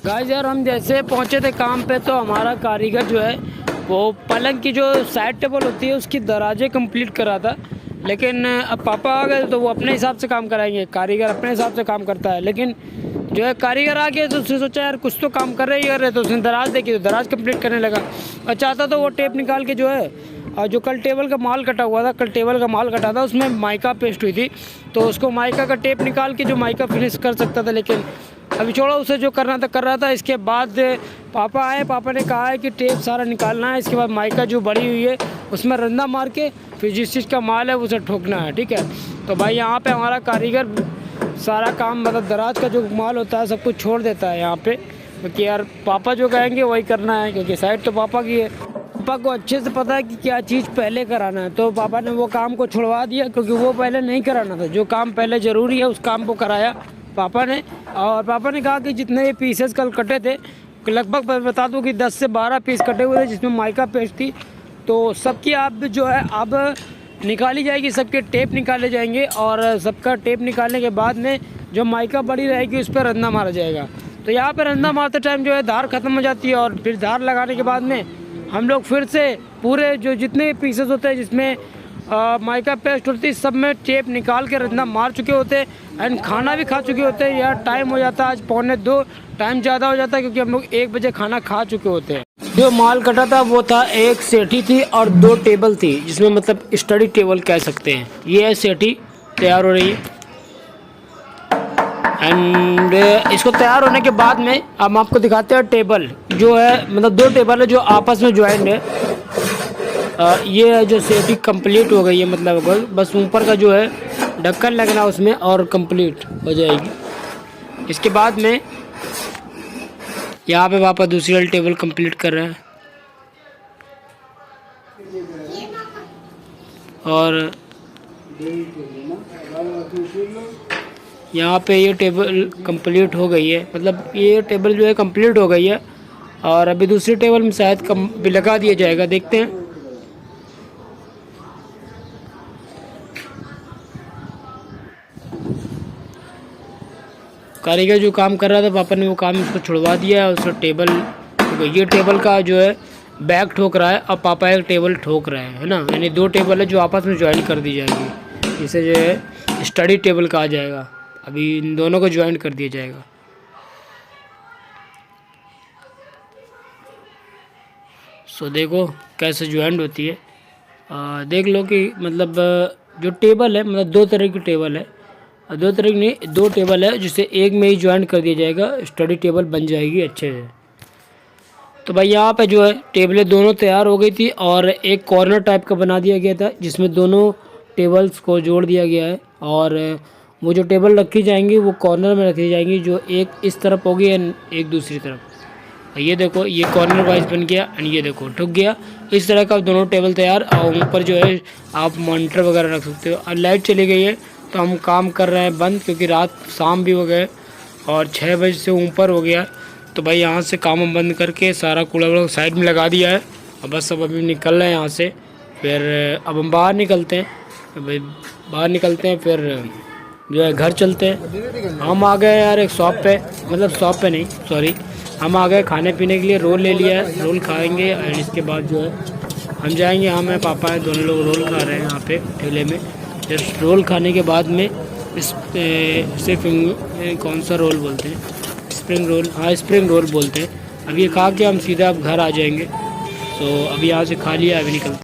Guys यार हम जैसे पहुंचे थे काम पे तो हमारा कारीगर जो है वो पलंग की जो साइड टेबल होती है उसकी दराजे कंप्लीट कर रहा था। लेकिन अब पापा आ गए तो वो अपने हिसाब से काम कराएंगे। कारीगर अपने हिसाब से काम करता है, लेकिन जो है कारीगर आ गए तो उसने सोचा यार कुछ तो काम कर रहे हैं, तो उसने दराज देखी तो दराज कंप्लीट करने लगा। और चाहता तो वो टेप निकाल के जो है और जो कल टेबल का माल कटा हुआ था, कल टेबल का माल कटा था उसमें माइका पेस्ट हुई थी, तो उसको माइका का टेप निकाल के जो माइका फिनिश कर सकता था। लेकिन अभी छोड़ो, उसे जो करना था कर रहा था। इसके बाद पापा आए, पापा ने कहा है कि टेप सारा निकालना है, इसके बाद माइका जो बड़ी हुई है उसमें रंदा मार के फिर जिस चीज़ का माल है उसे ठोकना है। ठीक है, तो भाई यहाँ पे हमारा कारीगर सारा काम मतलब दराज का जो माल होता है सब कुछ छोड़ देता है यहाँ पे, क्योंकि यार पापा जो कहेंगे वही करना है, क्योंकि साइड तो पापा की है। पापा को अच्छे से पता है कि क्या चीज़ पहले कराना है, तो पापा ने वो काम को छुड़वा दिया, क्योंकि वो पहले नहीं कराना था। जो काम पहले ज़रूरी है उस काम को कराया पापा ने। और पापा ने कहा कि जितने ये पीसेस कल कटे थे, लगभग बता दूं कि 10 से 12 पीस कटे हुए थे जिसमें माइका पेस्ट थी, तो सबकी आप जो है अब निकाली जाएगी, सबके टेप निकाले जाएंगे और सबका टेप निकालने के बाद में जो माइका बड़ी रहेगी उस पर रंदा मारा जाएगा। तो यहाँ पर रंदा मारते टाइम जो है धार ख़त्म हो जाती है और फिर धार लगाने के बाद में हम लोग फिर से पूरे जो जितने पीसेस होते हैं जिसमें माइका पेस्ट होती है सब में टेप निकाल के रंदा मार चुके होते हैं एंड खाना भी खा चुके होते हैं। यार टाइम हो जाता है आज 1:45, टाइम ज़्यादा हो जाता है क्योंकि हम लोग 1 बजे खाना खा चुके होते हैं। जो माल कटा था वो था एक सेठी थी और 2 टेबल थी, जिसमें मतलब स्टडी टेबल कह सकते हैं। ये है सेठी तैयार हो रही है एंड इसको तैयार होने के बाद में हम आपको दिखाते हैं टेबल जो है, मतलब 2 टेबल है जो आपस में ज्वाइंट है। ये है जो सेटी कंप्लीट हो गई है, मतलब बस ऊपर का जो है ढक्कन लगना उसमें और कंप्लीट हो जाएगी। इसके बाद में यहाँ पे पापा दूसरी वाली टेबल कंप्लीट कर रहे हैं और यहाँ पे ये टेबल कंप्लीट हो गई है, मतलब ये टेबल जो है कंप्लीट हो गई है और अभी दूसरी टेबल में शायद भी लगा दिया जाएगा, देखते हैं। कारीगर जो काम कर रहा था पापा ने वो काम इसको छुड़वा दिया है। उसका टेबल, ये टेबल का जो है बैक ठोक रहा है और पापा एक टेबल ठोक रहे हैं, है ना। यानी 2 टेबल है जो आपस में ज्वाइन कर दी जाएगी, इसे जो है स्टडी टेबल कहा जाएगा। अभी इन दोनों को ज्वाइन कर दिया जाएगा। सो देखो कैसे ज्वाइंट होती है। देख लो कि मतलब जो टेबल है, मतलब 2 तरह की टेबल है, 2 तरह की नहीं 2 टेबल है, जिसे एक में ही ज्वाइंट कर दिया जाएगा, स्टडी टेबल बन जाएगी अच्छे से। तो भाई यहाँ पे जो है टेबलें दोनों तैयार हो गई थी और एक कॉर्नर टाइप का बना दिया गया था जिसमें दोनों टेबल्स को जोड़ दिया गया है। और वो जो टेबल रखी जाएंगी वो कॉर्नर में रखी जाएंगी, जो एक इस तरफ होगी एक दूसरी तरफ। ये देखो ये कॉर्नर वाइज बन गया एंड ये देखो ठुक गया। इस तरह का दोनों टेबल तैयार। और ऊपर जो है आप मॉनिटर वगैरह रख सकते हो। और लाइट चली गई है तो हम काम कर रहे हैं बंद, क्योंकि रात शाम भी हो गए और 6 बजे से ऊपर हो गया। तो भाई यहाँ से काम हम बंद करके सारा कूड़ा वूड़ा साइड में लगा दिया है और बस अब अभी निकल रहे हैं यहाँ से। फिर अब हम बाहर निकलते हैं, तो भाई बाहर निकलते हैं फिर जो है घर चलते हैं। हम आ गए यार एक शॉप पे, मतलब शॉप पे नहीं सॉरी, हम आ गए खाने पीने के लिए। रोल ले लिया है, रोल खाएंगे और इसके बाद जो है हम जाएंगे। यहाँ मैं पापा है, दोनों लोग रोल खा रहे हैं यहाँ पे ठेले में। जस्ट रोल खाने के बाद में सिर्फ कौन सा रोल बोलते हैं, स्प्रिंग रोल, हाँ स्प्रिंग रोल बोलते हैं। अब ये खा के हम सीधा अब घर आ जाएंगे। तो अभी यहाँ से खा लिया, अभी निकलते हैं।